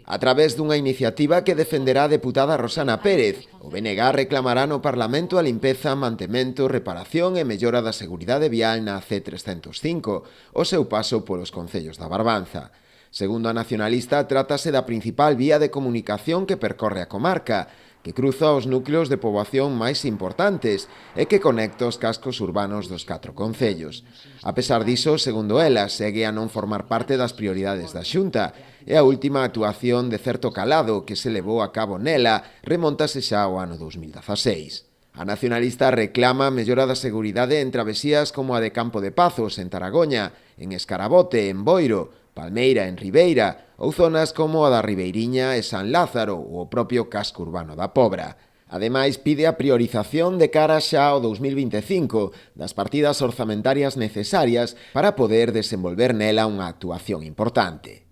A través dunha iniciativa que defenderá a deputada Rosana Pérez, o BNG reclamará no Parlamento a limpeza, mantemento, reparación e mellora da seguridade vial na C305, o seu paso polos concellos da Barbanza. Segundo a nacionalista, trátase da principal vía de comunicación que percorre a comarca, que cruza os núcleos de poboación máis importantes e que conecta os cascos urbanos dos 4 concellos. A pesar diso, segundo ela, segue a non formar parte das prioridades da Xunta e a última actuación de certo calado que se levou a cabo nela remontase xa ao ano 2016. A nacionalista reclama a mellora da seguridade en travesías como a de Campo de Pazos, en Taragoña, en Escarabote, en Boiro, Palmeira, en Ribeira, ou zonas como a da Ribeiriña e San Lázaro ou o propio casco urbano da Pobra. Ademais, pide a priorización de cara xa ao 2025 das partidas orzamentarias necesarias para poder desenvolver nela unha actuación importante.